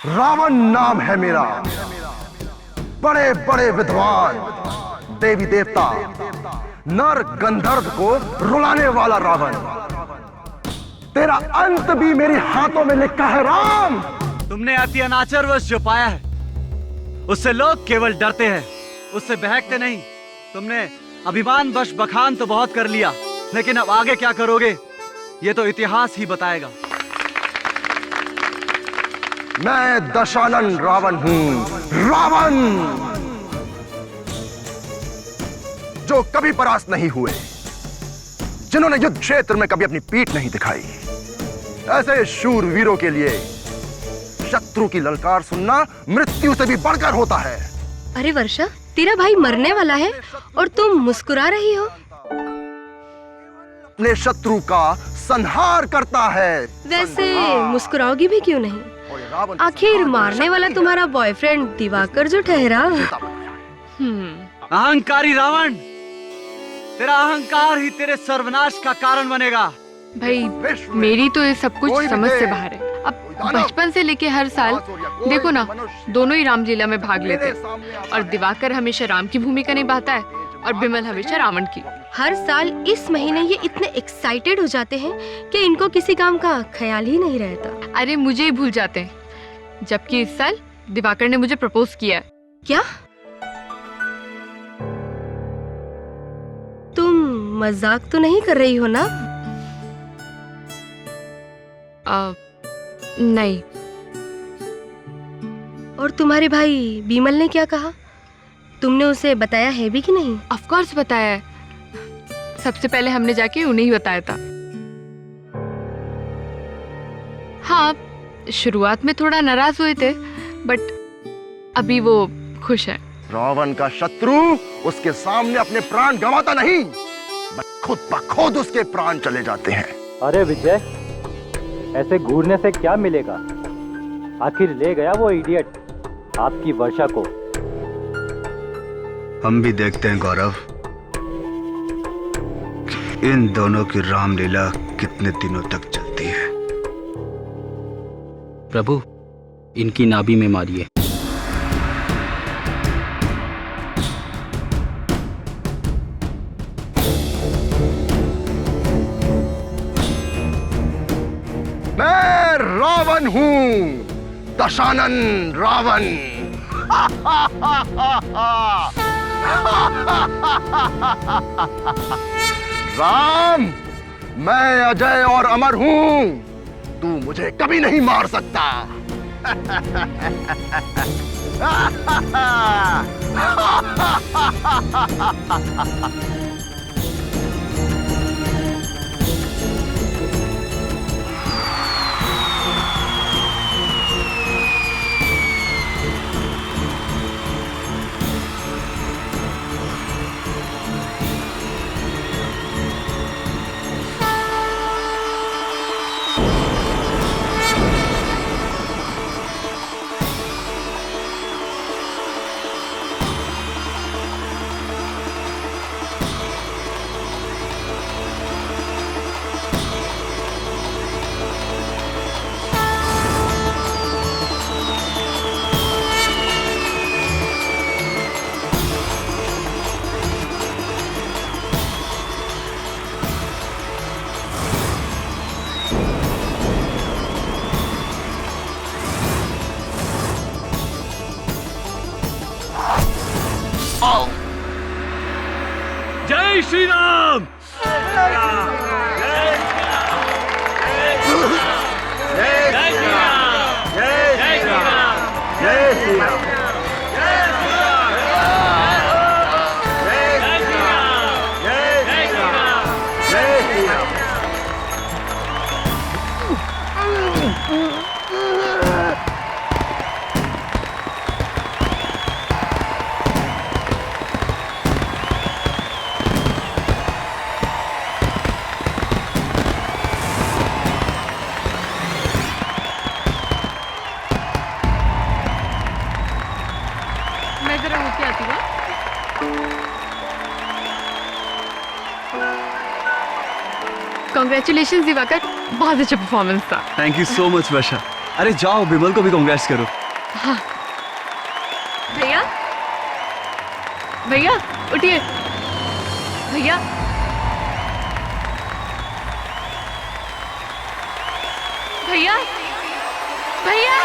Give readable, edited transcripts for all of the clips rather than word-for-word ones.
रावण नाम है मेरा। बड़े बड़े विद्वान, देवी देवता, नर गंधर्व को रुलाने वाला रावण। तेरा अंत भी मेरे हाथों में लिखा है राम। तुमने अति अनाचारवश जो पाया है उससे लोग केवल डरते हैं, उससे बहकते नहीं। तुमने अभिमान वश बखान तो बहुत कर लिया, लेकिन अब आगे क्या करोगे ये तो इतिहास ही बताएगा। मैं दशानन रावण हूं, रावण जो कभी परास्त नहीं हुए, जिन्होंने युद्ध क्षेत्र में कभी अपनी पीठ नहीं दिखाई। ऐसे शूरवीरों के लिए शत्रु की ललकार सुनना मृत्यु से भी बढ़कर होता है। अरे वर्षा, तेरा भाई मरने वाला है और तुम मुस्कुरा रही हो। अपने शत्रु का संहार करता है। वैसे मुस्कुराओगी भी क्यों नहीं? आखिर मारने वाला तुम्हारा बॉयफ्रेंड दिवाकर जो ठहरा। अहंकारी रावण, तेरा अहंकार ही तेरे सर्वनाश का कारण बनेगा। भाई मेरी तो ये सब कुछ समझ से बाहर है। अब बचपन से लेके हर साल देखो ना, दोनों ही रामलीला में भाग लेते हैं और दिवाकर हमेशा राम की भूमिका निभाता है और बिमल हमेशा रावण की। हर साल इस महीने ये इतने एक्साइटेड हो जाते हैं कि इनको किसी काम का ख्याल ही नहीं रहता। अरे मुझे ही भूल जाते हैं, जबकि इस साल दिवाकर ने मुझे प्रपोज किया है। क्या तुम मजाक तो नहीं कर रही हो ना? नहीं। और तुम्हारे भाई बीमल ने क्या कहा? तुमने उसे बताया है भी कि नहीं? ऑफ कोर्स बताया है। सबसे पहले हमने जाके उन्हें ही बताया था। हाँ, शुरुआत में थोड़ा नाराज हुए थे, बट अभी वो खुश है। रावण का शत्रु उसके सामने अपने प्राण गंवाता नहीं, खुद ब खुद उसके प्राण चले जाते हैं। अरे विजय, ऐसे घूरने से क्या मिलेगा? आखिर ले गया वो इडियट आपकी वर्षा को। हम भी देखते हैं गौरव, इन दोनों की रामलीला कितने दिनों तक चलती है। प्रभु, इनकी नाभि में मारिए। मैं रावण हूं, दशानन रावण। राम, मैं अजय और अमर हूं, तू मुझे कभी नहीं मार सकता। जय श्री राम। मैं जरा होके आती हूँ। कांग्रेचुलेशंस दिवाकर, बहुत अच्छा परफॉर्मेंस था। थैंक यू सो मच वर्षा। अरे जाओ, विमल को भी कांग्रेस करो। हाँ। भैया, भैया उठिए। भैया, भैया, भैया।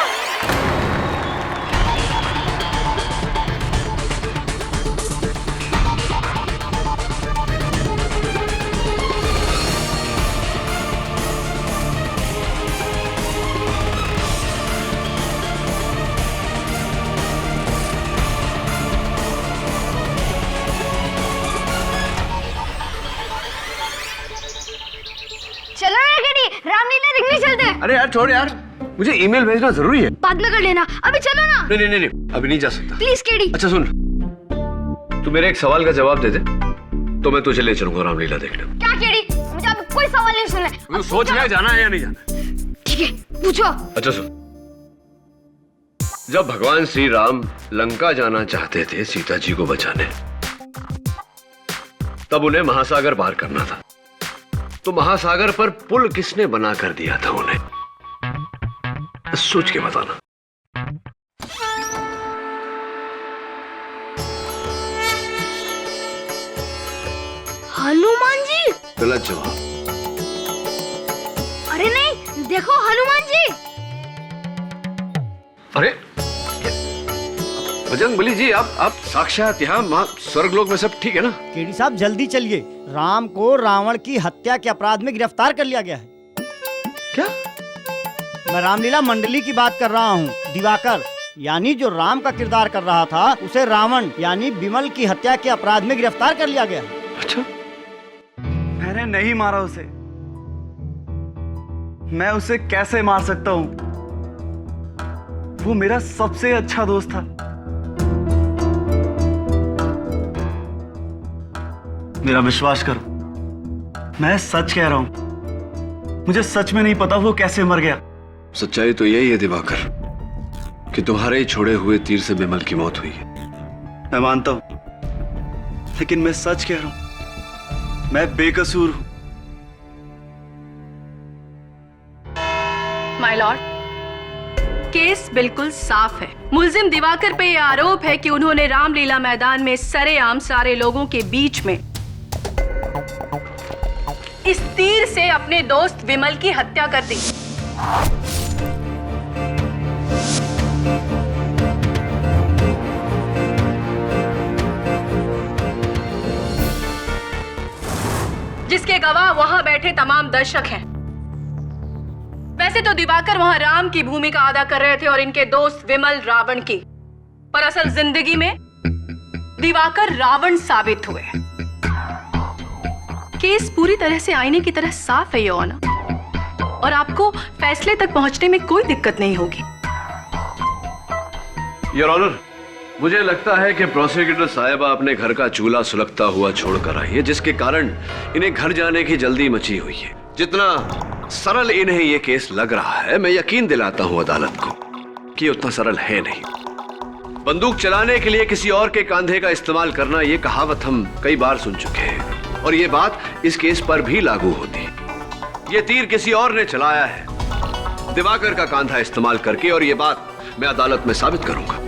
चलो ना केडी, रामलीला देखने चलते हैं। अरे यार छोड़ यार, मुझे ईमेल भेजना जरूरी है। बाद में कर लेना, अभी चलो ना। नहीं नहीं नहीं, अभी नहीं जा सकता। Please KD. अच्छा सुन, तू मेरे एक सवाल का जवाब दे दे तो मैं तुझे ले चलूंगा रामलीला देखने। क्या केडी? मुझे अब कोई सवाल नहीं सुनना है। तू सोच ले जाना है या नहीं जाना। ठीक है, पूछो। अच्छा सुन, जब भगवान श्री राम लंका जाना चाहते थे सीता जी को बचाने, तब उन्हें महासागर पार करना था, तो महासागर पर पुल किसने बना कर दिया था उन्हें? सोच के बताना। हनुमान जी। गलत जवाब। अरे नहीं, देखो हनुमान जी। अरे बजरंगबली जी, आप साक्षात यहाँ स्वर्गलोक में सब ठीक है ना? केडी साहब जल्दी चलिए, राम को रावण की हत्या के अपराध में गिरफ्तार कर लिया गया है। क्या? मैं रामलीला मंडली की बात कर रहा हूँ। दिवाकर यानी जो राम का किरदार कर रहा था, उसे रावण यानी विमल की हत्या के अपराध में गिरफ्तार कर लिया गया है। अच्छा, मैंने नहीं मारा उसे। मैं उसे कैसे मार सकता हूं? वो मेरा सबसे अच्छा दोस्त था। मेरा विश्वास करो, मैं सच कह रहा हूं। मुझे सच में नहीं पता वो कैसे मर गया। सच्चाई तो यही है दिवाकर कि तुम्हारे ही छोड़े हुए तीर से विमल की मौत हुई है। मैं मानता हूं, लेकिन मैं सच कह रहा हूं, मैं बेकसूर हूं। माय लॉर्ड, केस बिल्कुल साफ है। मुलजिम दिवाकर पे यह आरोप है कि उन्होंने रामलीला मैदान में सरेआम सारे लोगों के बीच में इस तीर से अपने दोस्त विमल की हत्या कर दी। जिसके गवाह वहां बैठे तमाम दर्शक हैं। वैसे तो दिवाकर वहां राम की भूमिका अदा कर रहे थे और इनके दोस्त विमल रावण की, पर असल जिंदगी में दिवाकर रावण साबित हुए। केस पूरी तरह से आईने की तरह साफ है योर ऑनर, और आपको फैसले तक पहुंचने में कोई दिक्कत नहीं होगी। योर ऑनर, मुझे लगता है कि प्रोसिक्यूटर साहिबा अपने घर का चूल्हा सुलगता हुआ छोड़कर आई है, जिसके कारण इन्हें घर जाने की जल्दी मची हुई है। जितना सरल इन्हें यह केस लग रहा है, मैं यकीन दिलाता हूं अदालत को कि उतना सरल है नहीं। बंदूक चलाने के लिए किसी और के कंधे का इस्तेमाल करना, यह कहावत हम कई बार सुन चुके हैं, और यह बात इस केस पर भी लागू होती है। यह तीर किसी और ने चलाया है, दिवाकर का कंधा इस्तेमाल करके, और यह बात मैं अदालत में साबित करूंगा।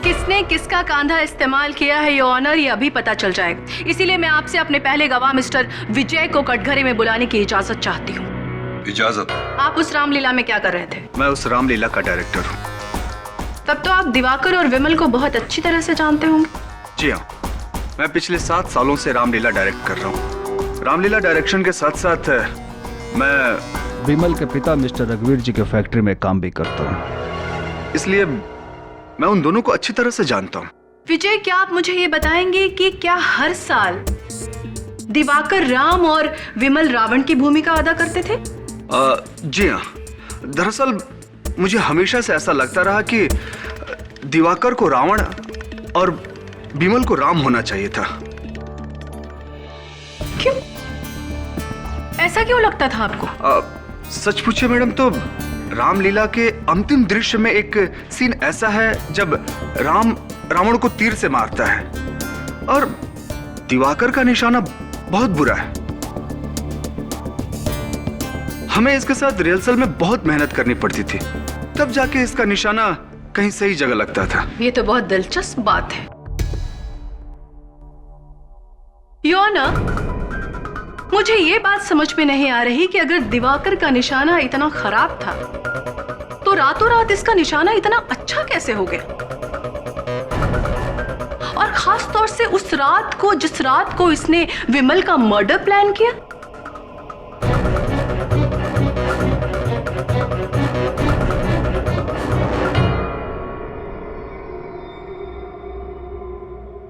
किसने किसका कांधा इस्तेमाल किया है योर ऑनर, ये अभी पता चल जाएगा। इसीलिए मैं आपसे अपने पहले गवाह मिस्टर विजय को कटघरे में बुलाने की इजाजत चाहती हूँ। इजाजत? आप उस रामलीला में क्या कर रहे थे? मैं उस रामलीला का डायरेक्टर हूँ। तब तो आप दिवाकर और विमल को बहुत अच्छी तरह से जानते होंगे। जी हाँ, मैं पिछले 7 सालों से रामलीला डायरेक्ट कर रहा हूँ। रामलीला डायरेक्शन के साथ साथ मैं विमल के पिता मिस्टर रघुवीर जी के फैक्ट्री में काम भी करता हूँ, इसलिए मैं उन दोनों को अच्छी तरह से जानता हूँ। विजय, क्या आप मुझे ये बताएंगे कि क्या हर साल दिवाकर राम और विमल रावण की भूमिका अदा करते थे? जी हाँ, दरअसल मुझे हमेशा से ऐसा लगता रहा कि दिवाकर को रावण और विमल को राम होना चाहिए था। क्यों? ऐसा क्यों लगता था आपको? सच पूछे मैडम तो रामलीला के अंतिम दृश्य में एक सीन ऐसा है जब राम रावण को तीर से मारता है और दिवाकर का निशाना बहुत बुरा है। हमें इसके साथ रिहर्सल में बहुत मेहनत करनी पड़ती थी, तब जाके इसका निशाना कहीं सही जगह लगता था। ये तो बहुत दिलचस्प बात है। योना, मुझे ये बात समझ में नहीं आ रही कि अगर दिवाकर का निशाना इतना खराब था तो रातों रात इसका निशाना इतना अच्छा कैसे हो गया, और खास तौर से उस रात को, जिस रात को इसने विमल का मर्डर प्लान किया।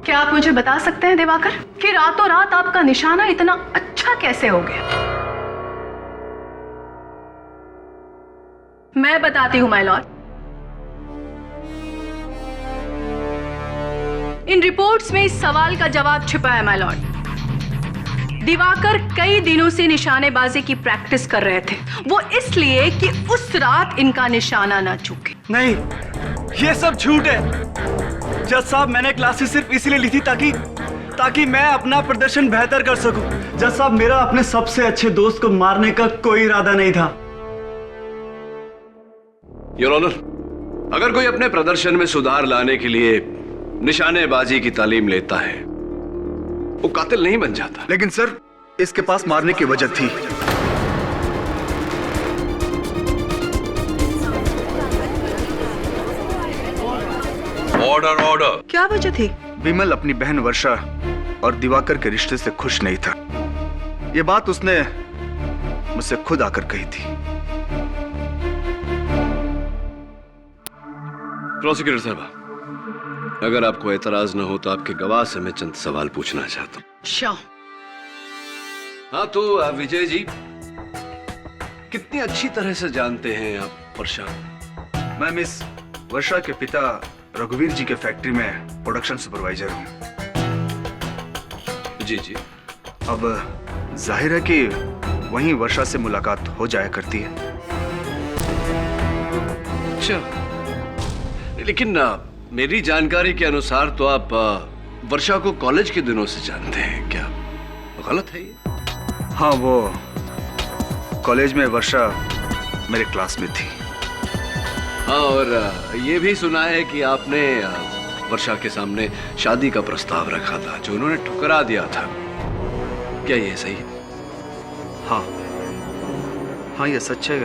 क्या आप मुझे बता सकते हैं दिवाकर कि रातों रात आपका निशाना इतना अच्छा कैसे हो गया? मैं बताती हूं माय लॉर्ड। इन रिपोर्ट्स में इस सवाल का जवाब छिपा है माय लॉर्ड। दिवाकर कई दिनों से निशानेबाजी की प्रैक्टिस कर रहे थे, वो इसलिए कि उस रात इनका निशाना ना चूके। नहीं, ये सब झूठ है। जज साहब, मैंने क्लासेस सिर्फ इसलिए ली थी ताकि मैं अपना प्रदर्शन बेहतर कर सकूं। जज साहब, मेरा अपने सबसे अच्छे दोस्त को मारने का कोई इरादा नहीं था। योर ऑनर, अगर कोई अपने प्रदर्शन में सुधार लाने के लिए निशानेबाजी की तालीम लेता है, वो कातिल नहीं बन जाता। लेकिन सर, इसके पास मारने की वजह थी। Order order. क्या वजह थी? विमल अपनी बहन वर्षा और दिवाकर के रिश्ते से खुश नहीं था। ये बात उसने मुझसे खुद आकर कही थी। प्रोसिक्यूटर साहब, अगर आपको एतराज न हो तो आपके गवाह से मैं चंद सवाल पूछना चाहता हूं। श्योर। हाँ, तो विजय जी, कितनी अच्छी तरह से जानते हैं आप वर्षा? मैं मिस वर्षा के पिता रघुवीर जी के फैक्ट्री में प्रोडक्शन सुपरवाइजर हूँ। जी जी। अब जाहिर है कि वहीं वर्षा से मुलाकात हो जाया करती है। अच्छा, लेकिन मेरी जानकारी के अनुसार तो आप वर्षा को कॉलेज के दिनों से जानते हैं, क्या गलत है ये? हाँ, वो कॉलेज में वर्षा मेरे क्लास में थी। हाँ, और ये भी सुना है कि आपने वर्षा के सामने शादी का प्रस्ताव रखा था, जो उन्होंने ठुकरा दिया था। क्या ये सही है? हाँ हाँ, ये सच है।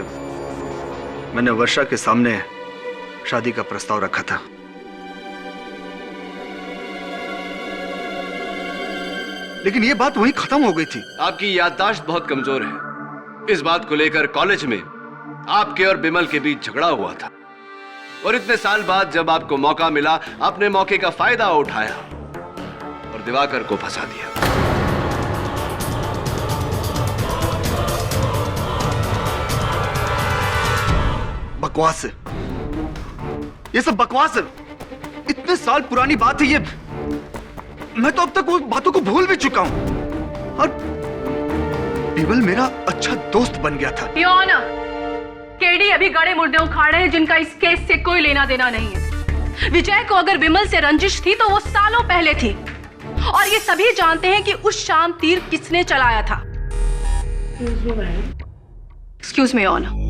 मैंने वर्षा के सामने शादी का प्रस्ताव रखा था। लेकिन ये बात वहीं खत्म हो गई थी। आपकी याददाश्त बहुत कमजोर है। इस बात को लेकर कॉलेज में आपके और बिमल के बीच झगड़ा हुआ था, और इतने साल बाद जब आपको मौका मिला, आपने मौके का फायदा उठाया और दिवाकर को फंसा दिया। बकवास है, ये सब बकवास है। इतने साल पुरानी बात है ये। मैं तो अब तक उस बातों को भूल भी चुका हूं, और बिमल मेरा अच्छा दोस्त बन गया था। केडी अभी गड़े मुर्दे उखाड़े हैं जिनका इस केस से कोई लेना देना नहीं है। विजय को अगर विमल से रंजिश थी तो वो सालों पहले थी, और ये सभी जानते हैं कि उस शाम तीर किसने चलाया था। Excuse me honour.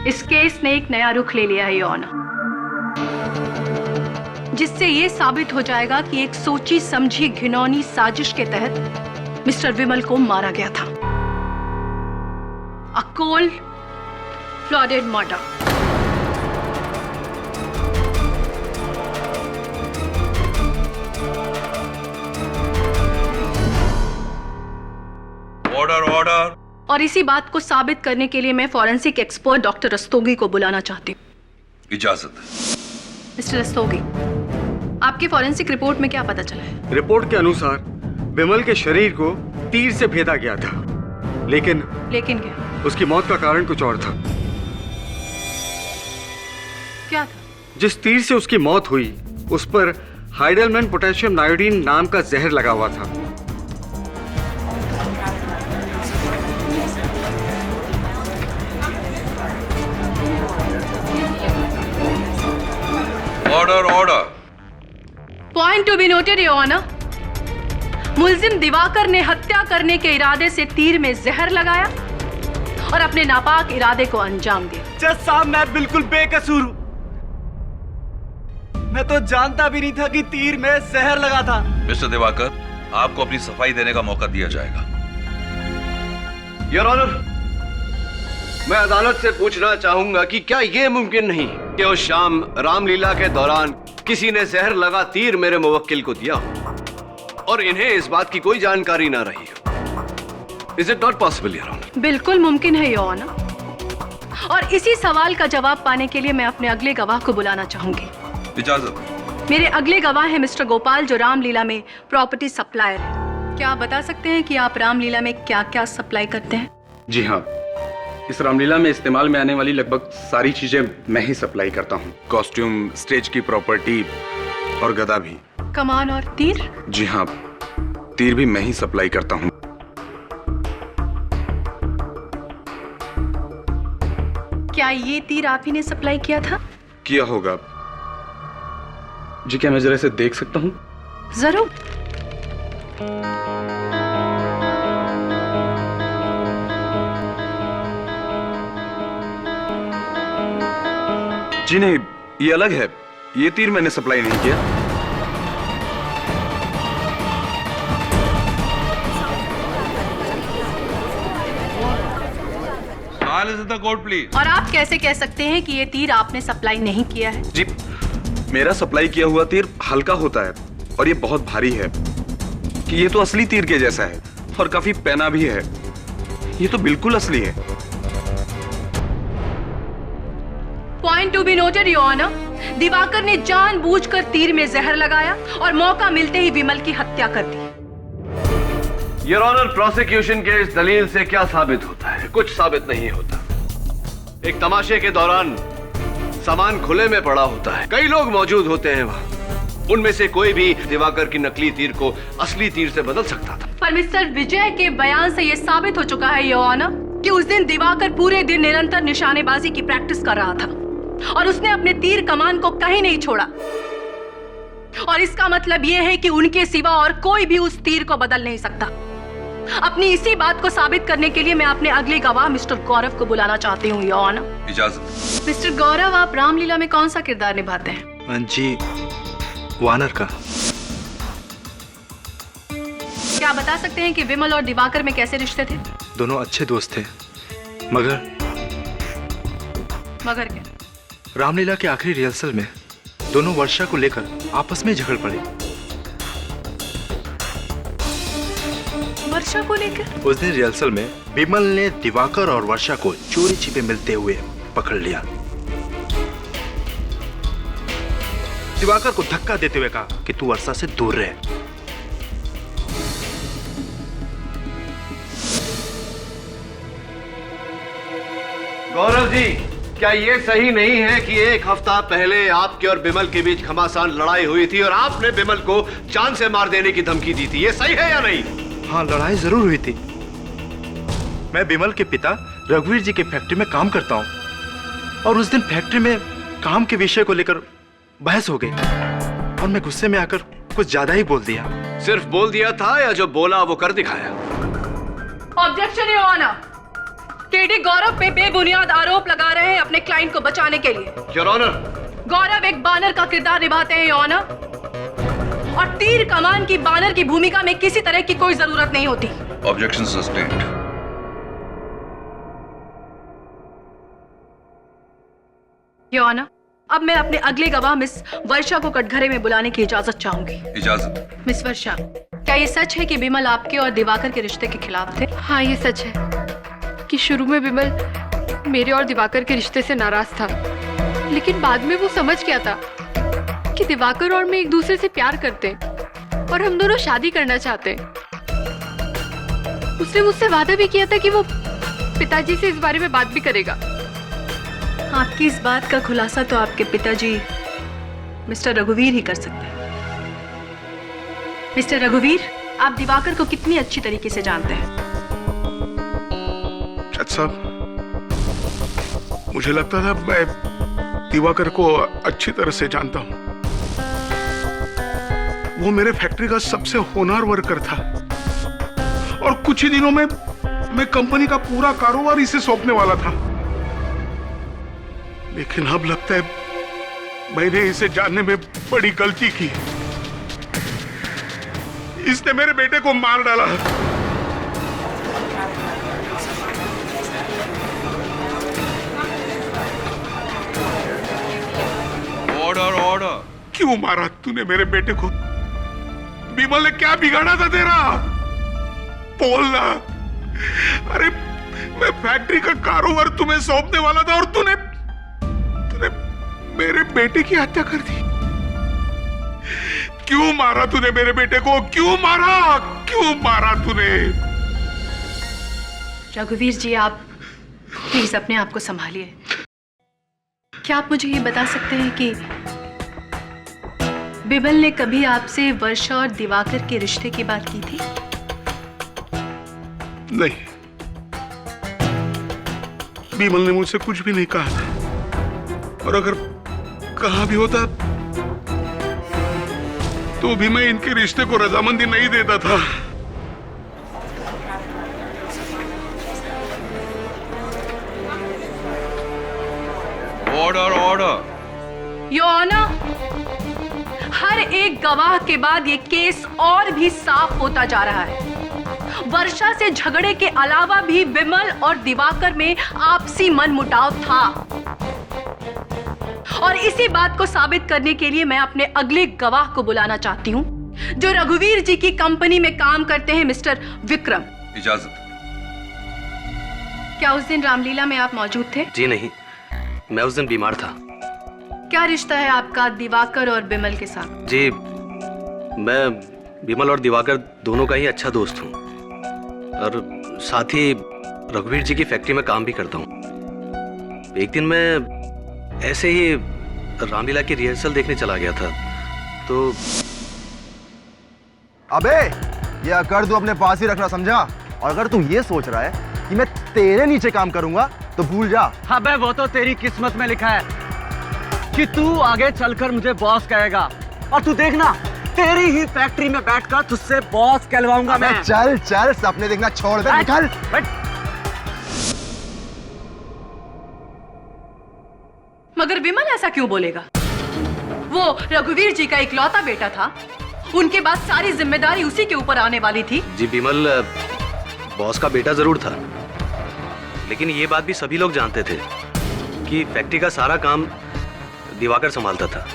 इस केस ने एक नया रुख ले लिया है ऑनर, जिससे यह साबित हो जाएगा कि एक सोची समझी घिनौनी साजिश के तहत मिस्टर विमल को मारा गया था। A cold blooded murder. Order order. और इसी बात को साबित करने के लिए मैं फॉरेंसिक एक्सपर्ट डॉक्टर रस्तोगी को बुलाना चाहती हूँ। इजाजत। मिस्टर रस्तोगी, आपकी फॉरेंसिक रिपोर्ट में क्या पता चला है? रिपोर्ट के अनुसार विमल के शरीर को तीर से भेदा गया था, लेकिन क्या? उसकी मौत का कारण कुछ और था। क्या था? जिस तीर से उसकी मौत हुई उस पर हाइडलमैन पोटेशियम नायोडीन नाम का जहर लगा हुआ था। Order order. Point to be noted your honour, मुल्जिम दिवाकर ने हत्या करने के इरादे से तीर में जहर लगाया और अपने नापाक इरादे को अंजाम दिया। जज साहब, मैं बिल्कुल बेकसूर हूँ। मैं तो जानता भी नहीं था कि तीर में जहर लगा था। मिस्टर दिवाकर, आपको अपनी सफाई देने का मौका दिया जाएगा। योर ऑनर, मैं अदालत से पूछना चाहूंगा कि क्या यह मुमकिन नहीं कि उस शाम रामलीला के दौरान किसी ने जहर लगा तीर मेरे मुवक्किल को दिया और इन्हें इस बात की कोई जानकारी ना रही हो। Is it not possible your honour? बिल्कुल मुमकिन है योर ऑनर, और इसी सवाल का जवाब पाने के लिए मैं अपने अगले गवाह को बुलाना चाहूंगी। इजाजत। मेरे अगले गवाह है मिस्टर गोपाल, जो रामलीला में प्रॉपर्टी सप्लायर है। क्या आप बता सकते हैं कि आप रामलीला में क्या क्या सप्लाई करते हैं? जी हाँ, इस रामलीला में इस्तेमाल में आने वाली लगभग सारी चीजें मैं ही सप्लाई करता हूँ। कॉस्ट्यूम, स्टेज की प्रॉपर्टी और गदा भी। कमान और तीर? जी हाँ, तीर भी मैं ही सप्लाई करता हूँ। क्या ये तीर आप ही ने सप्लाई किया था? किया होगा जी। क्या मैं जरा इसे देख सकता हूँ? जरूर। जी नहीं, ये अलग है। ये तीर मैंने सप्लाई नहीं किया। Court please. और आप कैसे कह सकते हैं कि ये तीर आपने सप्लाई नहीं किया है? जी, मेरा सप्लाई किया हुआ तीर हल्का होता है और ये बहुत भारी है कि ये तो असली तीर के जैसा है और काफी पैना भी है। ये तो बिल्कुल असली है। Point to be noted your honour, Diwakar ने जानबूझकर तीर में जहर लगाया और मौका मिलते ही विमल की हत्या कर दी। योर ऑनर, प्रोसिक्यूशन के इस दलील से क्या साबित होता है? कुछ साबित नहीं होता। एक तमाशे के दौरान सामान खुले में पड़ा होता है, कई लोग मौजूद होते हैं वहां, उनमें से कोई भी दिवाकर की नकली तीर को असली तीर से बदल सकता था। पर मिस्टर विजय के बयान से यह साबित हो चुका है योर ऑनर कि उस दिन दिवाकर पूरे दिन निरंतर निशानेबाजी की प्रैक्टिस कर रहा था और उसने अपने तीर कमान को कहीं नहीं छोड़ा। और इसका मतलब यह है कि उनके सिवा और कोई भी उस तीर को बदल नहीं सकता। अपनी इसी बात को साबित करने के लिए मैं अपने अगले गवाह मिस्टर गौरव को बुलाना चाहती हूँ योर ऑनर। इजाजत। मिस्टर गौरव, आप रामलीला में कौन सा किरदार निभाते हैं? जी, वानर का। क्या आप बता सकते हैं कि विमल और दिवाकर में कैसे रिश्ते थे? दोनों अच्छे दोस्त थे, मगर क्या? रामलीला के आखिरी रिहर्सल में दोनों वर्षा को लेकर आपस में झगड़ पड़े। वर्षा को लेकर? उस दिन रिहर्सल में विमल ने दिवाकर और वर्षा को चोरी छिपे मिलते हुए पकड़ लिया। दिवाकर को धक्का देते हुए कहा कि तू वर्षा से दूर रहे। गौरव जी, क्या ये सही नहीं है कि एक हफ्ता पहले आपके और बिमल के बीच घमासान लड़ाई हुई थी और आपने बिमल को जान से मार देने की धमकी दी थी? ये सही है या नहीं? हाँ, लड़ाई जरूर हुई थी। मैं बिमल के पिता रघुवीर जी के फैक्ट्री में काम करता हूँ और उस दिन फैक्ट्री में काम के विषय को लेकर बहस हो गई और मैं गुस्से में आकर कुछ ज्यादा ही बोल दिया। सिर्फ बोल दिया था या जो बोला वो कर दिखाया? ऑब्जेक्शन योर ऑनर, केडी गौरव पे बेबुनियाद आरोप लगा रहे हैं अपने क्लाइंट को बचाने के लिए। योर ऑनर, गौरव एक बानर का किरदार निभाते हैं योर ऑनर, और तीर कमान की बानर की भूमिका में किसी तरह की कोई जरूरत नहीं होती। Objection sustained. योर ऑनर, अब मैं अपने अगले गवाह मिस वर्षा को कटघरे में बुलाने की इजाजत चाहूंगी। इजाजत। मिस वर्षा, क्या ये सच है कि विमल आपके और दिवाकर के रिश्ते के खिलाफ थे? हाँ, ये सच है कि शुरू में विमल मेरे और दिवाकर के रिश्ते से नाराज था, लेकिन बाद में वो समझ गया था कि दिवाकर और मैं एक दूसरे से प्यार करते हैं और हम दोनों शादी करना चाहते हैं। उसने मुझसे वादा भी किया था कि वो पिताजी से इस बारे में बात भी करेगा। आपकी इस बात का खुलासा तो आपके पिताजी मिस्टर रघुवीर ही कर सकते हैं। मिस्टर रघुवीर, आप दिवाकर को कितनी अच्छी तरीके से जानते हैं? जज साहब, मुझे लगता था मैं दिवाकर को अच्छी तरह से जानता हूँ। वो मेरे फैक्ट्री का सबसे होनहार वर्कर था और कुछ ही दिनों में मैं कंपनी का पूरा कारोबार इसे सौंपने वाला था। लेकिन अब लगता है मैंने इसे जानने में बड़ी गलती की। इसने मेरे बेटे को मार डाला। Order order. क्यों मारा तूने मेरे बेटे को? विमल ने क्या बिगाड़ा था तेरा? बोलना। अरे मैं फैक्ट्री का कारोबार तुम्हें सौंपने वाला था और तूने मेरे बेटे की हत्या कर दी। क्यों मारा तूने मेरे बेटे को? क्यों मारा तूने? रघुवीर जी, आप प्लीज अपने आप को संभालिए। क्या आप मुझे ये बता सकते हैं कि विमल ने कभी आपसे वर्षा और दिवाकर के रिश्ते की बात की थी? नहीं, विमल ने मुझसे कुछ भी नहीं कहा था और अगर कहा भी होता तो भी मैं इनके रिश्ते को रजामंदी नहीं देता था। Order order. योर ऑनर, हर एक गवाह के बाद ये केस और भी साफ होता जा रहा है। वर्षा से झगड़े के अलावा भी विमल और दिवाकर में आपसी मनमुटाव था और इसी बात को साबित करने के लिए मैं अपने अगले गवाह को बुलाना चाहती हूँ, जो रघुवीर जी की कंपनी में काम करते हैं, मिस्टर विक्रम। इजाजत। क्या उस दिन रामलीला में आप मौजूद थे? जी नहीं, मैं उस दिन बीमार था। क्या रिश्ता है आपका दिवाकर और विमल के साथ? जी, मैं विमल और दिवाकर दोनों का ही अच्छा दोस्त हूँ और साथ ही रघुवीर जी की फैक्ट्री में काम भी करता हूँ। एक दिन मैं ऐसे ही रामलीला की रिहर्सल देखने चला गया था तो अबे ये अकड़ तू अपने पास ही रखना, समझा? और अगर तू ये सोच रहा है कि मैं तेरे नीचे काम करूंगा तो भूल जा। अबे वो तो तेरी किस्मत में लिखा है कि तू आगे चलकर मुझे बॉस कहेगा और तू देखना तेरी ही फैक्ट्री में बैठकर तुझसे बॉस कहलवाऊंगा मैं। चल चल, सपने देखना छोड़ दे, निकल। मगर विमल ऐसा क्यों बोलेगा? वो रघुवीर जी का इकलौता बेटा था, उनके बाद सारी जिम्मेदारी उसी के ऊपर आने वाली थी। जी, विमल बॉस का बेटा जरूर था, लेकिन ये बात भी सभी लोग जानते थे कि फैक्ट्री का सारा काम दिवाकर संभालता था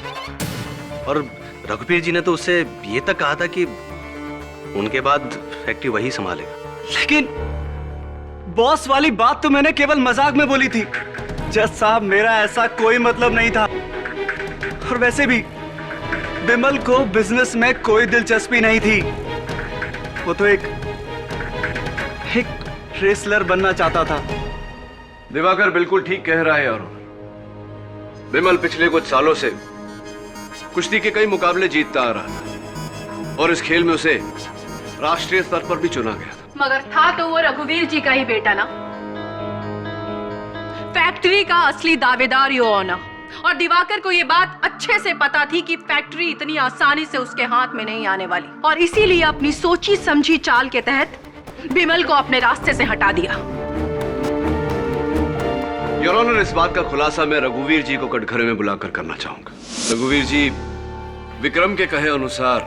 और रघुवीर जी ने तो उससे ये तक कहा था कि उनके बाद फैक्ट्री वही संभालेगा। लेकिन बॉस वाली बात तो मैंने केवल मजाक में बोली थी। जज साहब, मेरा ऐसा कोई मतलब नहीं था और वैसे भी विमल को बिजनेस में कोई दिलचस्पी नहीं थी। वो तो एक रेसलर बनना चाहता था। दिवाकर बिल्कुल ठीक कह रहा है और विमल पिछले कुछ सालों से कुश्ती के कई मुकाबले जीतता आ रहा था और इस खेल में उसे राष्ट्रीय स्तर पर भी चुना गया था। मगर था तो वो रघुवीर जी का ही बेटा ना, फैक्ट्री का असली दावेदार यो ऑनर। और दिवाकर को ये बात अच्छे से पता थी कि फैक्ट्री इतनी आसानी से उसके हाथ में नहीं आने वाली और इसीलिए अपनी सोची समझी चाल के तहत विमल को अपने रास्ते से हटा दिया। योर ऑनर, इस बात का खुलासा मैं रघुवीर जी को कटघरे में बुलाकर करना चाहूंगा। रघुवीर जी, विक्रम के कहे अनुसार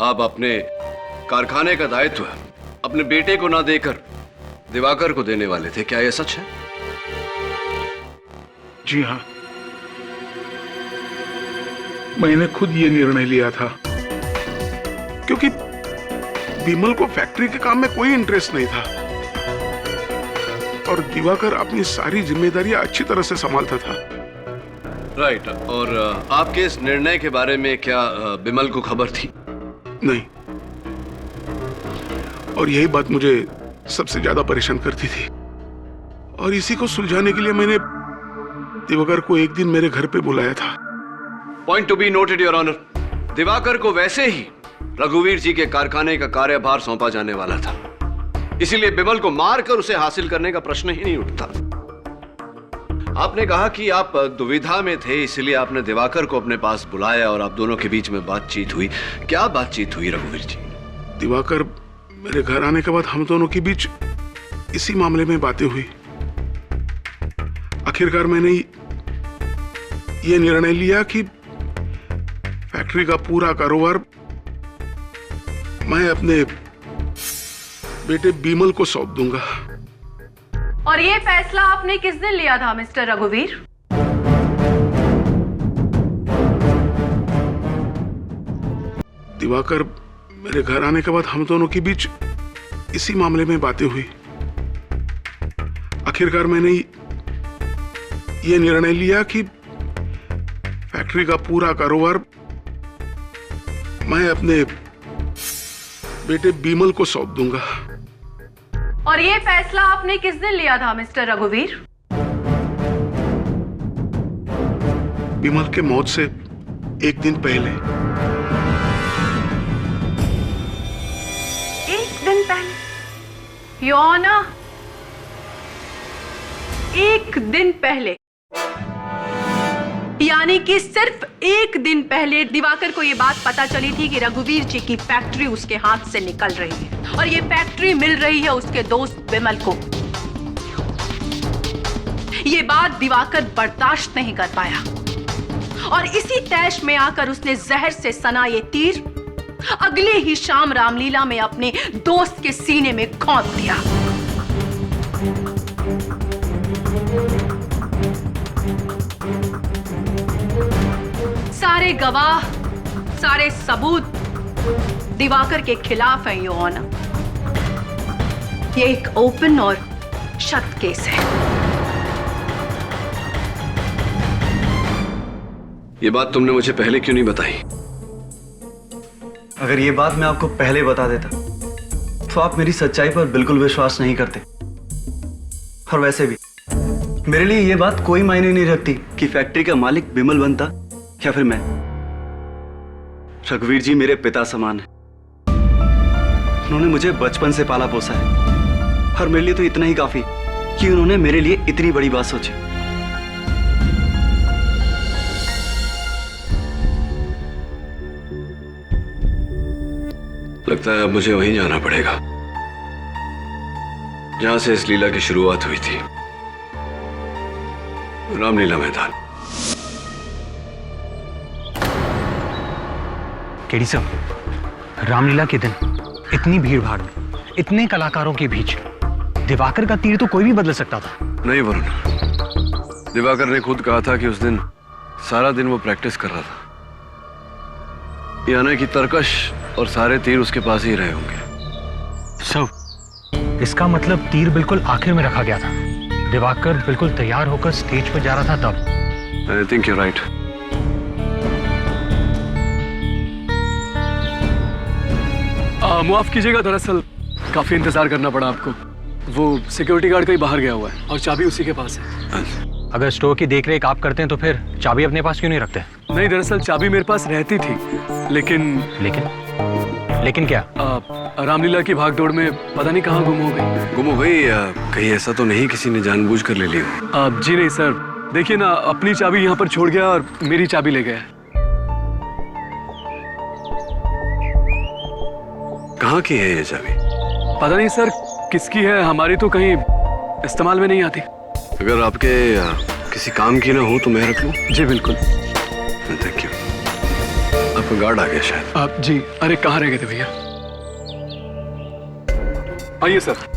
आप अपने कारखाने का दायित्व अपने बेटे को ना देकर दिवाकर को देने वाले थे, क्या यह सच है? जी हाँ, मैंने खुद ये निर्णय लिया था क्योंकि विमल को फैक्ट्री के काम में कोई इंटरेस्ट नहीं था और दिवाकर अपनी सारी जिम्मेदारियां अच्छी तरह से संभालता था। राइट। और आपके इस निर्णय के बारे में क्या विमल को खबर थी? नहीं, और यही बात मुझे सबसे ज्यादा परेशान करती थी और इसी को सुलझाने के लिए मैंने दिवाकर को एक दिन मेरे घर पे बुलाया था। Point to be noted your honour, Diwakar को वैसे ही रघुवीर जी के कारखाने का कार्यभार सौंपा जाने वाला था, इसीलिए विमल को मारकर उसे हासिल करने का प्रश्न ही नहीं उठता। आपने कहा कि आप दुविधा में थे, इसलिए आपने दिवाकर को अपने पास बुलाया और आप दोनों के बीच में बातचीत हुई। क्या बातचीत हुई रघुवीर जी? दिवाकर मेरे घर आने के बाद हम दोनों के बीच इसी मामले में बातें हुई। आखिरकार मैंने ये निर्णय लिया कि फैक्ट्री का पूरा कारोबार मैं अपने बेटे बिमल को सौंप दूंगा। और ये फैसला आपने किस दिन लिया था मिस्टर रघुवीर? दिवाकर मेरे घर आने के बाद हम दोनों के बीच इसी मामले में बातें हुई। आखिरकार मैंने ये निर्णय लिया कि फैक्ट्री का पूरा कारोबार मैं अपने बेटे बिमल को सौंप दूंगा। और ये फैसला आपने किस दिन लिया था मिस्टर रघुवीर? बिमल के मौत से एक दिन पहले। एक दिन पहले? योर ऑनर, एक दिन पहले, यानी कि सिर्फ एक दिन पहले दिवाकर को यह बात पता चली थी कि रघुवीर जी की फैक्ट्री उसके हाथ से निकल रही है और ये फैक्ट्री मिल रही है उसके दोस्त विमल को। ये बात दिवाकर बर्दाश्त नहीं कर पाया और इसी तैश में आकर उसने जहर से सना ये तीर अगले ही शाम रामलीला में अपने दोस्त के सीने में खोद दिया। सारे गवाह, सारे सबूत दिवाकर के खिलाफ है योर ऑनर। ये एक ओपन और शत केस है। ये बात तुमने मुझे पहले क्यों नहीं बताई? अगर ये बात मैं आपको पहले बता देता तो आप मेरी सच्चाई पर बिल्कुल विश्वास नहीं करते। और वैसे भी मेरे लिए ये बात कोई मायने नहीं रखती कि फैक्ट्री का मालिक बिमल बनता या फिर मैं। रघुवीर जी मेरे पिता समान है। उन्होंने मुझे बचपन से पाला पोसा है और मेरे लिए तो इतना ही काफी कि उन्होंने मेरे लिए इतनी बड़ी बात सोची। लगता है अब मुझे वहीं जाना पड़ेगा जहां से इस लीला की शुरुआत हुई थी, रामलीला मैदान। केडी साहब, रामलीला के दिन इतनी भीड़ भाड़ में, इतने कलाकारों के बीच दिवाकर का तीर तो कोई भी बदल सकता था। नहीं वरुण, दिवाकर ने खुद कहा था कि उस दिन सारा दिन वो प्रैक्टिस कर रहा था, यानी कि तरकश और सारे तीर उसके पास ही रहे होंगे। सर, इसका मतलब तीर बिल्कुल आखिर में रखा गया था। दिवाकर बिल्कुल तैयार होकर स्टेज पर जा रहा था तब। I think you right. माफ कीजिएगा, दरअसल काफी इंतजार करना पड़ा आपको। वो सिक्योरिटी गार्ड कहीं बाहर गया हुआ है और चाबी उसी के पास है। अगर स्टोर की देखरेख आप करते हैं तो फिर चाबी अपने पास क्यों नहीं रखते? नहीं, दरअसल चाबी मेरे पास रहती थी, लेकिन लेकिन क्या? रामलीला की भागदौड़ में पता नहीं कहाँ गुम हो गई। गुम हो गई? कहीं ऐसा तो नहीं किसी ने जानबूझ कर ले ली हो? जी नहीं सर, देखिए ना, अपनी चाबी यहाँ पर छोड़ गया और मेरी चाबी ले गया। कहाँ की है ये चाबी? पता नहीं सर किसकी है, हमारी तो कहीं इस्तेमाल में नहीं आती। अगर आपके किसी काम की ना हो तो मैं रख लूं? जी बिल्कुल। Thank you. आपका गार्ड आ गया शायद। आप जी, अरे कहाँ रह गए थे भैया? आइए सर।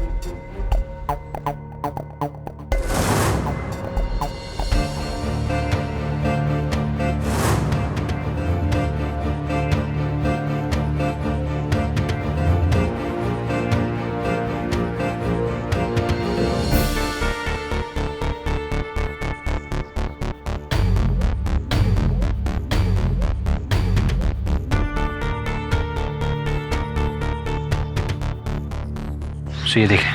तो ये देखें,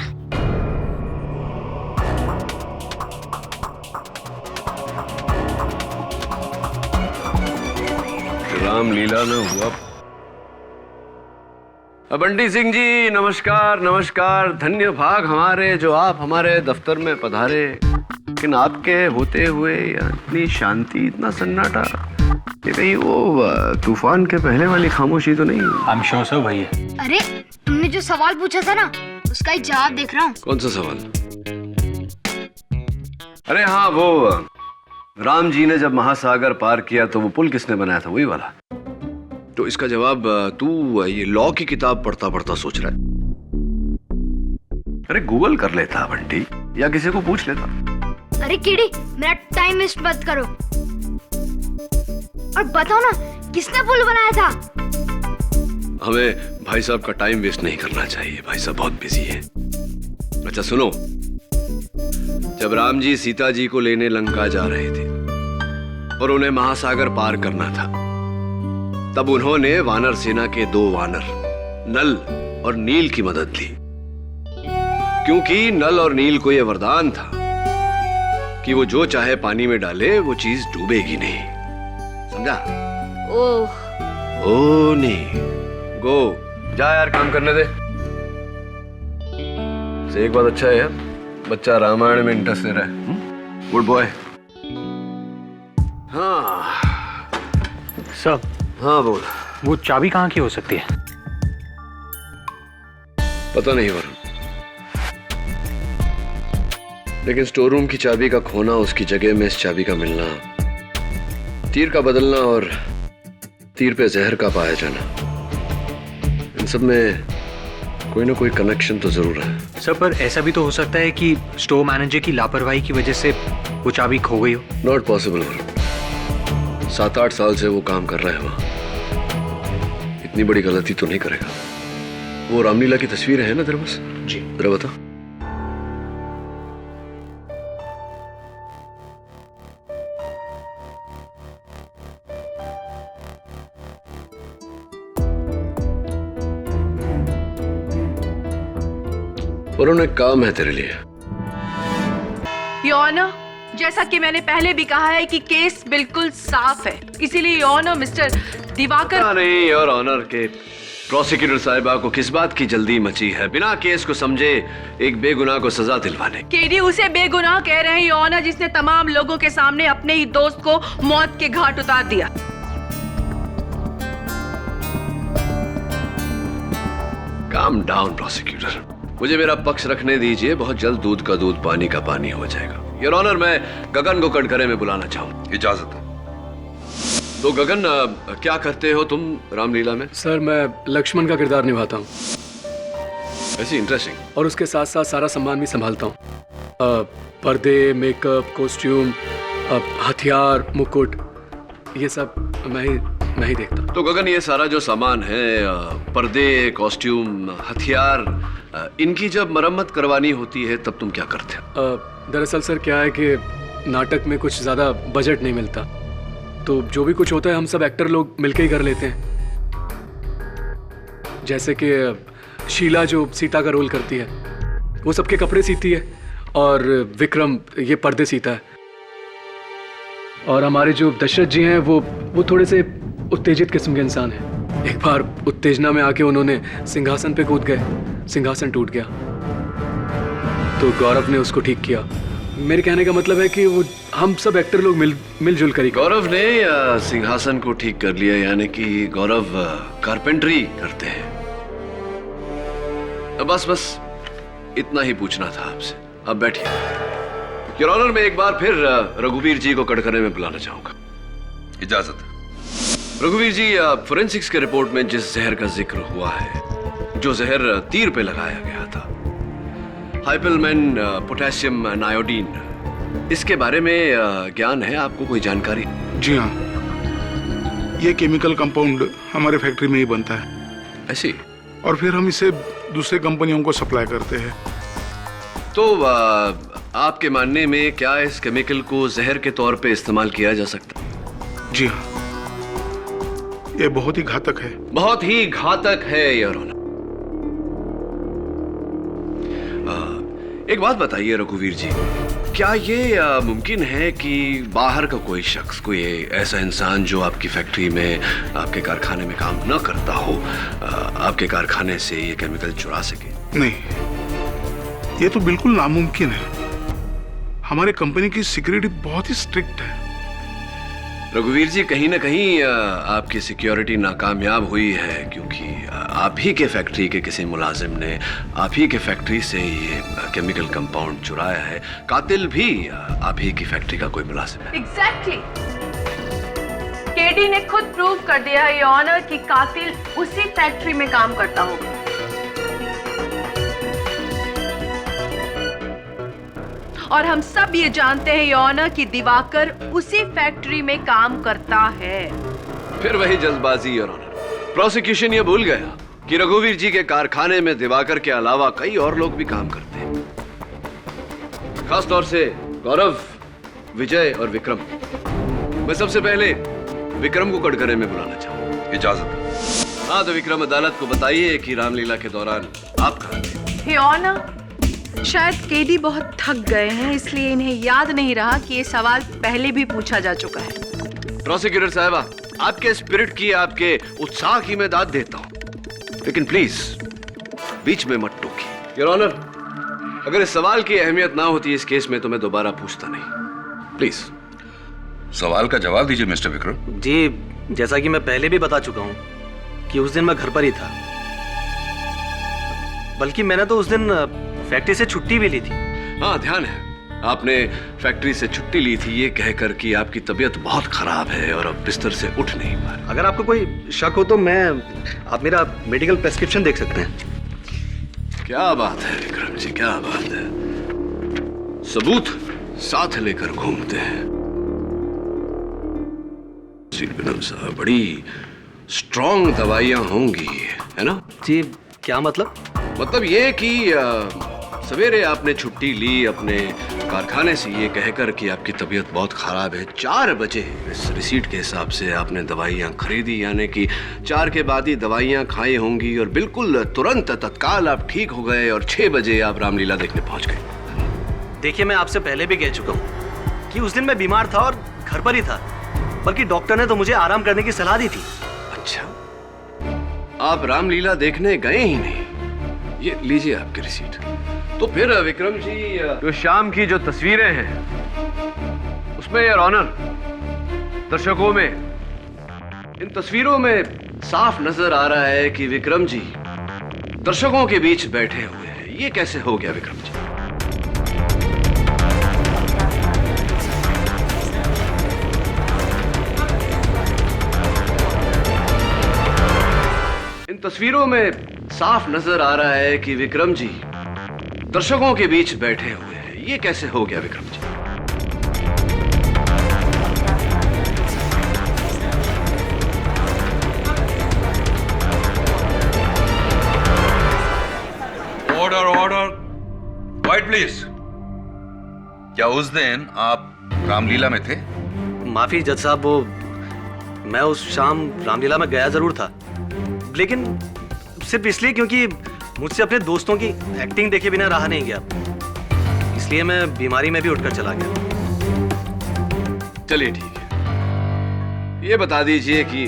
रामलीला में हुआ। बंटी सिंह जी नमस्कार। नमस्कार, धन्य भाग हमारे जो आप हमारे दफ्तर में पधारे। लेकिन आपके होते हुए इतनी शांति, इतना सन्नाटा, ये कहीं वो तूफान के पहले वाली खामोशी तो नहीं? आई एम श्योर सर वही है। अरे तुमने जो सवाल पूछा था ना, उसका ही जवाब देख रहा हूँ। कौन सा सवाल? अरे हाँ, वो राम जी ने जब महासागर पार किया तो वो पुल किसने बनाया था, वही वाला? तो इसका जवाब तू ये लॉ की किताब पढ़ता पढ़ता सोच रहा है? अरे गूगल कर लेता बंटी, या किसी को पूछ लेता। अरे कीड़ी, मेरा टाइम वेस्ट मत करो और बताओ ना, किसने पुल बनाया था? हमें भाई साहब का टाइम वेस्ट नहीं करना चाहिए, भाई साहब बहुत बिजी है। अच्छा सुनो, जब राम जी सीता जी को लेने लंका जा रहे थे और उन्हें महासागर पार करना था, तब उन्होंने वानर सेना के 2 वानर नल और नील की मदद ली, क्योंकि नल और नील को यह वरदान था कि वो जो चाहे पानी में डाले वो चीज डूबेगी नहीं, समझा? ओ नहीं, गो जा यार, काम करने दे। से एक बात अच्छा है यार, बच्चा रामायण में इंटरेस्टेड है। Good boy. हाँ सर। हाँ बोल। वो चाबी कहाँ की हो सकती है? पता नहीं वरुण, लेकिन स्टोर रूम की चाबी का खोना, उसकी जगह में इस चाबी का मिलना, तीर का बदलना और तीर पे जहर का पाया जाना, इन सब में कोई ना कोई कनेक्शन तो जरूर है। सर पर ऐसा भी तो हो सकता है कि स्टोर मैनेजर की लापरवाही की वजह से वो चाबी खो गई हो। नॉट पॉसिबल वरुण, 7-8 साल से वो काम कर रहा है वहां, इतनी बड़ी गलती तो नहीं करेगा। वो रामलीला की तस्वीर है ना तेरे पास? जी। जरा बता। वरुण, एक काम है तेरे लिए। योर ऑनर, जैसा कि मैंने पहले भी कहा है कि केस बिल्कुल साफ है, इसीलिए योर ऑनर मिस्टर दिवाकर। नहीं योर ऑनर, के प्रोसिक्यूटर साहिबा को किस बात की जल्दी मची है बिना केस को समझे एक बेगुनाह को सजा दिलवाने? केडी उसे बेगुनाह कह रहे हैं योर ऑनर, जिसने तमाम लोगों के सामने अपने ही दोस्त को मौत के घाट उतार दिया। काम डाउन प्रोसिक्यूटर, मुझे मेरा पक्ष रखने दीजिए, बहुत जल्द दूध का दूध पानी का पानी हो जाएगा। योर ऑनर, मैं गगन को कटघरे में बुलाना चाहूँ। इजाजत है। तो गगन, क्या करते हो तुम रामलीला में? सर मैं लक्ष्मण का किरदार निभाता हूँ। ऐसी इंटरेस्टिंग। और उसके साथ साथ सारा सामान भी संभालता हूँ, पर्दे, मेकअप, कॉस्ट्यूम, हथियार, मुकुट, ये सब मैं ही देखता हूँ। तो गगन, ये सारा जो सामान है, पर्दे, कॉस्ट्यूम, हथियार, इनकी जब मरम्मत करवानी होती है तब तुम क्या करते हो? दरअसल सर क्या है कि नाटक में कुछ ज़्यादा बजट नहीं मिलता, तो जो भी कुछ होता है हम सब एक्टर लोग मिलके ही कर लेते हैं। जैसे कि शीला जो सीता का रोल करती है, वो सबके कपड़े सीती है, और विक्रम ये पर्दे सीता है, और हमारे जो दशरथ जी हैं वो थोड़े से उत्तेजित किस्म के इंसान हैं। एक बार उत्तेजना में आके उन्होंने सिंहासन पे कूद गए, सिंहासन टूट गया, तो गौरव ने उसको ठीक किया। मेरे कहने का मतलब है कि वो हम सब एक्टर लोग मिलजुल कर ही। गौरव ने सिंहासन को ठीक कर लिया, यानी कि गौरव कारपेंटरी करते हैं। बस इतना ही पूछना था आपसे, अब बैठिए। योर ऑनर, मैं एक बार फिर रघुवीर जी को कटघरे में बुलाना चाहूंगा। इजाजत है। रघुवीर जी, फोरेंसिक्स के रिपोर्ट में जिस जहर का जिक्र हुआ है, जो जहर तीर पे लगाया गया था, हाइपलमैन पोटेशियम नायोडीन, इसके बारे में ज्ञान है आपको? कोई जानकारी? जी हाँ, ये केमिकल कंपाउंड हमारे फैक्ट्री में ही बनता है। ऐसी? और फिर हम इसे दूसरे कंपनियों को सप्लाई करते हैं। तो आपके मानने में क्या इस केमिकल को जहर के तौर पे इस्तेमाल किया जा सकता है? जी हाँ, ये बहुत ही घातक है। बहुत ही घातक है योर ऑनर। एक बात बताइए रघुवीर जी, क्या ये मुमकिन है कि बाहर का कोई शख्स, कोई ऐसा इंसान जो आपकी फैक्ट्री में, आपके कारखाने में काम न करता हो, आपके कारखाने से ये केमिकल चुरा सके? नहीं, ये तो बिल्कुल नामुमकिन है। हमारे कंपनी की सिक्योरिटी बहुत ही स्ट्रिक्ट है। रघुवीर जी, कहीं ना कहीं आपकी सिक्योरिटी नाकामयाब हुई है, क्योंकि आप ही के फैक्ट्री के किसी मुलाजिम ने आप ही के फैक्ट्री से ये केमिकल कंपाउंड चुराया है। कातिल भी आप ही की फैक्ट्री का कोई मुलाजिम है। एग्जैक्टली। केडी ने खुद प्रूव कर दिया है योर ऑनर कि कातिल उसी फैक्ट्री में काम करता होगा। और हम सब ये जानते हैं योर ऑनर कि दिवाकर उसी फैक्ट्री में काम करता है। फिर वही जल्दबाजी योर ऑनर। प्रोसिक्यूशन ये भूल गया कि रघुवीर जी के कारखाने में दिवाकर के अलावा कई और लोग भी काम करते हैं, खासतौर से गौरव, विजय और विक्रम। मैं सबसे पहले विक्रम को कटघरे में बुलाना चाहूंगा। इजाजत। हाँ तो विक्रम, अदालत को बताइए कि रामलीला के दौरान आप कहाँ थे? योर ऑनर, शायद केडी बहुत थक गए हैं, इसलिए इन्हें याद नहीं रहा कि ये सवाल पहले भी पूछा जा चुका है। प्रोसिक्यूटर साहबा, आपके स्पिरिट की, आपके उत्साह की मैं दाद देता हूं, लेकिन प्लीज बीच में मत टोकिए। योर ऑनर, अगर इस सवाल की अहमियत ना होती इस केस में तो मैं दोबारा पूछता नहीं। प्लीज सवाल का जवाब दीजिए मिस्टर विक्रम। जी, जैसा कि मैं पहले भी बता चुका हूं कि उस दिन मैं घर पर ही था, बल्कि मैंने तो उस दिन फैक्ट्री से छुट्टी भी ली थी। हाँ, ध्यान है, आपने फैक्ट्री से छुट्टी ली थी ये कहकर कि आपकी तबीयत बहुत खराब है और अब बिस्तर से उठ नहीं पा रहे। अगर आपको कोई शक हो तो आप मेरा मेडिकल प्रेस्क्रिप्शन देख सकते हैं। क्या बात है विक्रम जी, क्या बात है। सबूत साथ लेकर घूमते हैं। विक्रम साहब, बड़ी स्ट्रॉन्ग दवाइयां होंगी, है ना? जी, क्या मतलब? मतलब ये कि सवेरे आपने छुट्टी ली अपने कारखाने से ये कहकर कि आपकी तबीयत बहुत खराब है। 4 बजे इस रिसीट के हिसाब से आपने दवाइयाँ खरीदी, यानी कि 4 के बाद ही दवाइयाँ खाई होंगी और बिल्कुल तुरंत तत्काल आप ठीक हो गए और 6 बजे आप रामलीला देखने पहुंच गए। देखिए, मैं आपसे पहले भी कह चुका हूँ कि उस दिन मैं बीमार था और घर पर ही था, बल्कि डॉक्टर ने तो मुझे आराम करने की सलाह दी थी। अच्छा, आप रामलीला देखने गए ही नहीं? ये लीजिए आपकी रिसीट। तो फिर विक्रम जी, जो शाम की जो तस्वीरें हैं उसमें योर ऑनर, दर्शकों में इन तस्वीरों में साफ नजर आ रहा है कि विक्रम जी दर्शकों के बीच बैठे हुए हैं। ये कैसे हो गया विक्रम जी? इन तस्वीरों में साफ नजर आ रहा है कि विक्रम जी दर्शकों के बीच बैठे हुए हैं। ये कैसे हो गया Vikram ji? Order order, quiet please. क्या उस दिन आप रामलीला में थे? माफी जज साहब, वो मैं उस शाम रामलीला में गया जरूर था, लेकिन सिर्फ इसलिए क्योंकि मुझसे अपने दोस्तों की एक्टिंग देखे बिना रहा नहीं गया, इसलिए मैं बीमारी में भी उठकर चला गया। चलिए ठीक है, ये बता दीजिए कि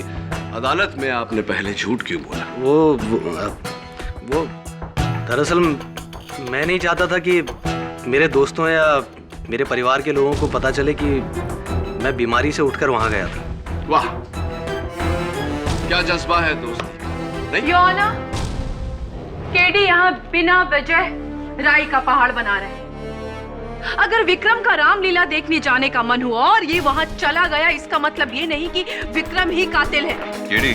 अदालत में आपने पहले झूठ क्यों बोला? वो दरअसल मैं नहीं चाहता था कि मेरे दोस्तों या मेरे परिवार के लोगों को पता चले कि मैं बीमारी से उठकर वहां गया था। वाह, क्या जज्बा है दोस्ती का, नहीं? योर ऑनर, केडी यहाँ बिना वजह राई का पहाड़ बना रहे हैं। अगर विक्रम का रामलीला देखने जाने का मन हुआ और ये वहाँ चला गया, इसका मतलब ये नहीं कि विक्रम ही कातिल है। केडी,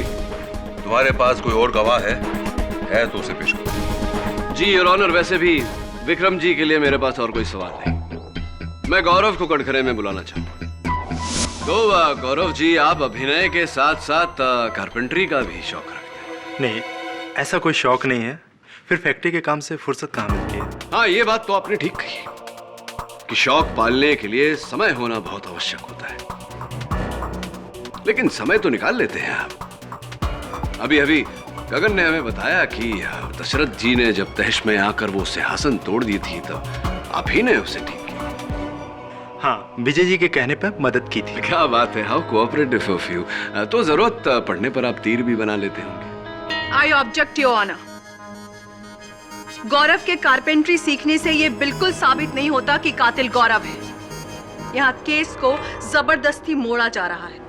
तुम्हारे पास कोई और गवाह है तो उसे पेश करो। जी योर ऑनर, वैसे भी विक्रम जी के लिए मेरे पास और कोई सवाल नहीं। मैं गौरव को कटघरे में बुलाना चाहूंगा। तो गौरव जी, आप अभिनय के साथ साथ कारपेंटरी का भी शौक रखते हैं? नहीं, ऐसा कोई शौक नहीं है, फिर फैक्ट्री के काम से फुर्सत कहाँ मिलती है। हाँ, ये बात तो आपने ठीक कही कि शौक पालने के लिए समय होना बहुत आवश्यक होता है, लेकिन समय तो निकाल लेते हैं आप। अभी अभी गगन ने हमें बताया कि दशरथ जी ने जब तहश में आकर वो सिंहासन तोड़ दी थी तब आप ही ने उसे ठीक किया। हाँ, विजय जी के कहने पर मदद की थी। क्या बात है, हाउ कोऑपरेटिव ऑफ यू। तो जरूरत पड़ने पर आप तीर भी बना लेते होंगे। I object your honour. Gaurav के कारपेंट्री सीखने से ये बिल्कुल साबित नहीं होता कि कातिल गौरव है। यहाँ केस को जबरदस्ती मोड़ा जा रहा है।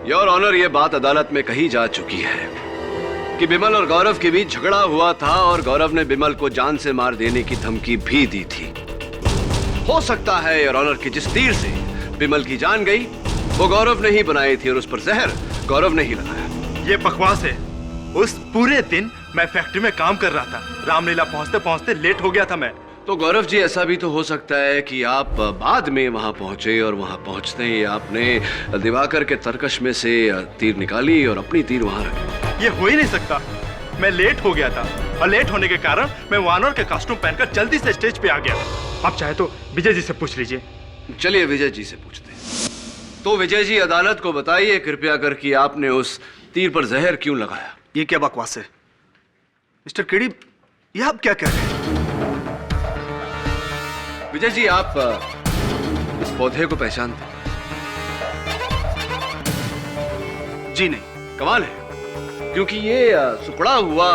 योर ऑनर, ये बात अदालत में कही जा चुकी है कि बिमल और गौरव के बीच झगड़ा हुआ था और गौरव ने बिमल को जान से मार देने की धमकी भी दी थी। हो सकता है योर ऑनर कि जिस तीर से बिमल की जान गई वो गौरव ने ही बनाई थी और उस पर जहर गौरव ने ही लगाया। ये बकवास है। उस पूरे दिन मैं फैक्ट्री में काम कर रहा था। रामलीला पहुंचते पहुंचते लेट हो गया था मैं। तो गौरव जी, ऐसा भी तो हो सकता है कि आप बाद में वहां पहुंचे और वहां पहुंचते ही आपने दिवाकर के तरकश में से तीर निकाली और अपनी तीर वहां रखी। ये हो ही नहीं सकता। मैं लेट हो गया था और लेट होने के कारण मैं वानर के कॉस्ट्यूम पहनकर जल्दी से स्टेज पे आ गया। आप चाहे तो विजय जी से पूछ लीजिए। चलिए विजय जी से पूछते हैं। तो विजय जी, अदालत को बताइए कृपया कर कि आपने उस तीर पर जहर क्यों लगाया। ये क्या बकवास है मिस्टर केडी, ये आप क्या कह रहे हैं? विजय जी, आप इस पौधे को पहचानते हैं? जी नहीं। कमाल है, क्योंकि ये सुखड़ा हुआ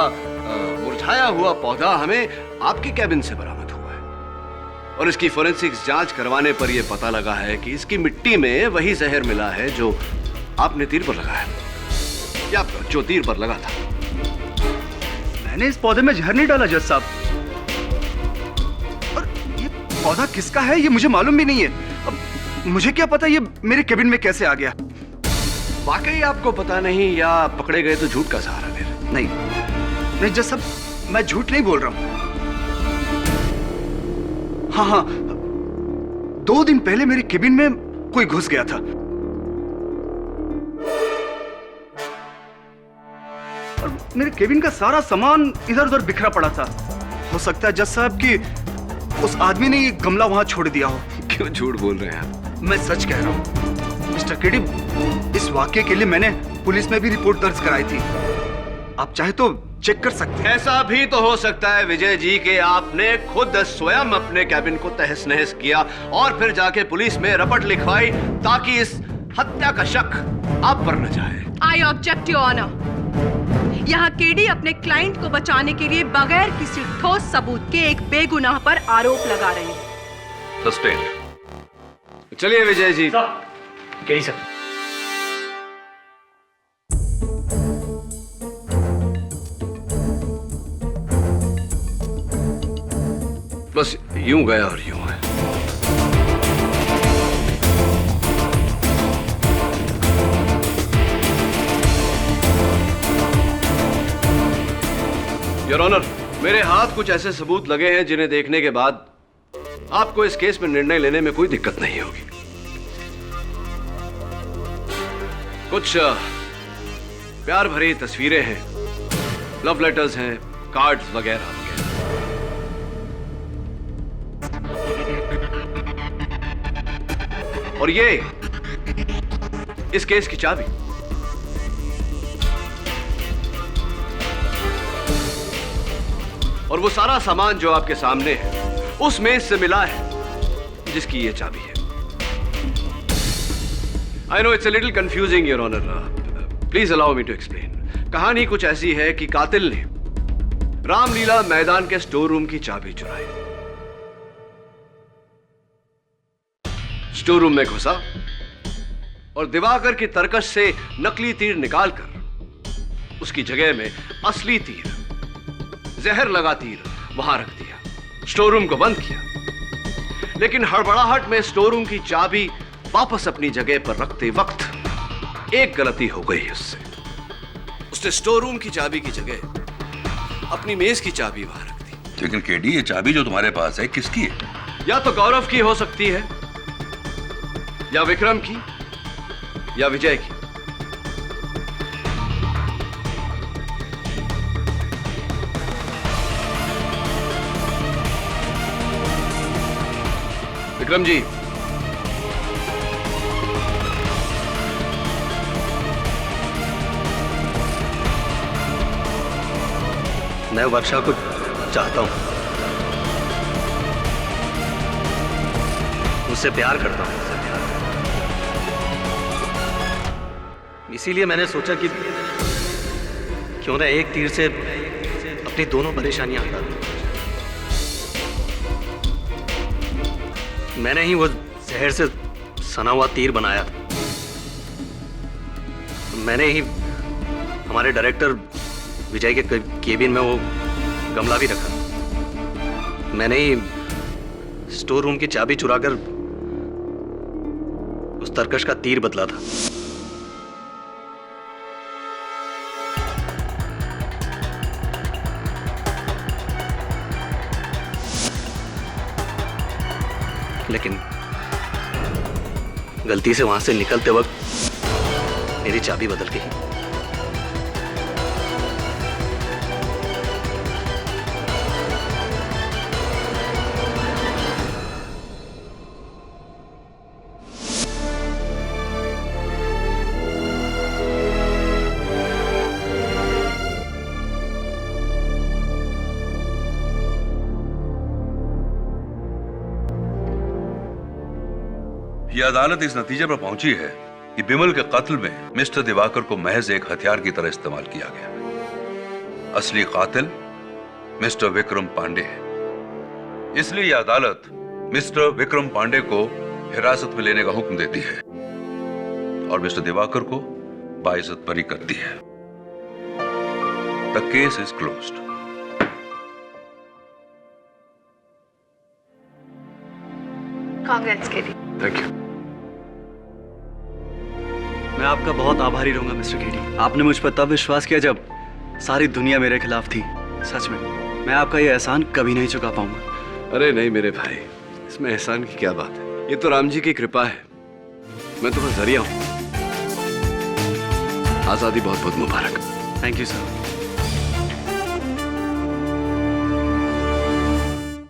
मुरझाया हुआ पौधा हमें आपके कैबिन से बरामद हुआ है और इसकी फोरेंसिक्स जांच करवाने पर यह पता लगा है कि इसकी मिट्टी में वही जहर मिला है जो आपने तीर पर लगाया, या जो तीर पर लगा था। मैंने इस पौधे में जहर नहीं डाला जज साहब। और ये पौधा किसका है ये मुझे मालूम भी नहीं है। अब मुझे क्या पता ये मेरे केबिन में कैसे आ गया। वाकई आपको पता नहीं, या पकड़े गए तो झूठ का सहारा ले रहे? नहीं जज साहब, मैं झूठ नहीं बोल रहा हूं। हाँ, 2 दिन पहले मेरे केबिन में कोई घुस गया था और मेरे केबिन का सारा सामान इधर उधर बिखरा पड़ा था। हो सकता है जज साहब कि उस आदमी ने ये गमला वहां छोड़ दिया हो। क्यों झूठ बोल रहे हैं आप? मैं सच कह रहा हूं मिस्टर केडी। इस वाक्य के लिए मैंने पुलिस में भी रिपोर्ट दर्ज कराई थी। आप चाहे तो चेक कर सकते हैं। ऐसा भी तो हो सकता है विजय जी कि आपने खुद स्वयं अपने कैबिन को तहस नहस किया और फिर जाके पुलिस में रपट लिखवाई ताकि इस हत्या का शक आप पर न जाए। I object your honour. यहाँ केडी अपने क्लाइंट को बचाने के लिए बगैर किसी ठोस सबूत के एक बेगुनाह पर आरोप लगा रहे हैं। सस्पेंड। चलिए विजय जी। KD sir. बस यूं गया और यूं है। योर ऑनर, मेरे हाथ कुछ ऐसे सबूत लगे हैं जिन्हें देखने के बाद आपको इस केस में निर्णय लेने में कोई दिक्कत नहीं होगी। कुछ प्यार भरी तस्वीरें हैं, लव लेटर्स हैं, कार्ड्स वगैरह वगैरह। और ये इस केस की चाबी। और वो सारा सामान जो आपके सामने है उस मेज से मिला है जिसकी ये चाबी है। I know it's a little confusing your honour, please allow me to explain. कहानी कुछ ऐसी है कि कातिल ने रामलीला मैदान के स्टोर रूम की चाबी चुराई, स्टोर रूम में घुसा और दिवाकर की तरकश से नकली तीर निकालकर उसकी जगह में असली तीर, जहर लगा तीर वहां रख दिया, स्टोर रूम को बंद किया। लेकिन हड़बड़ाहट में स्टोर रूम की चाबी वापस अपनी जगह पर रखते वक्त एक गलती हो गई उससे। उसने स्टोर रूम की चाबी की जगह अपनी मेज की चाबी वहां रख दी। लेकिन केडी, ये चाबी जो तुम्हारे पास है किसकी है? या तो गौरव की हो सकती है, या विक्रम की, या विजय की। विक्रम जी, मैं वर्षा को चाहता हूं, उससे प्यार करता हूं। इसीलिए मैंने सोचा कि क्यों ना एक तीर से अपनी दोनों परेशानियां हटा दूं। मैंने ही वो जहर से सना हुआ तीर बनाया। मैंने ही हमारे डायरेक्टर विजय के केबिन में वो गमला भी रखा। मैंने ही स्टोर रूम की चाबी चुराकर उस तरकश का तीर बदला था। लेकिन गलती से वहां से निकलते वक्त मेरी चाबी बदल गई। यह अदालत इस नतीजे पर पहुंची है कि बिमल के कत्ल में मिस्टर दिवाकर को महज एक हथियार की तरह इस्तेमाल किया गया। असली कातिल मिस्टर विक्रम पांडे है। इसलिए यह अदालत मिस्टर विक्रम पांडे को हिरासत में लेने का हुक्म देती है और मिस्टर दिवाकर को बाइज्जत बरी करती है। The case is closed. Congress के लिए थैंक यू। मैं आपका बहुत आभारी रहूंगा मिस्टर केडी। आपने मुझ पर तब विश्वास किया जब सारी दुनिया मेरे खिलाफ थी। सच में मैं आपका ये एहसान कभी नहीं चुका पाऊंगा। अरे नहीं मेरे भाई, इसमें एहसान की क्या बात है। ये तो राम जी की कृपा है। मैं तो बस जरिया हूं। आजादी बहुत बहुत मुबारक। Thank you sir.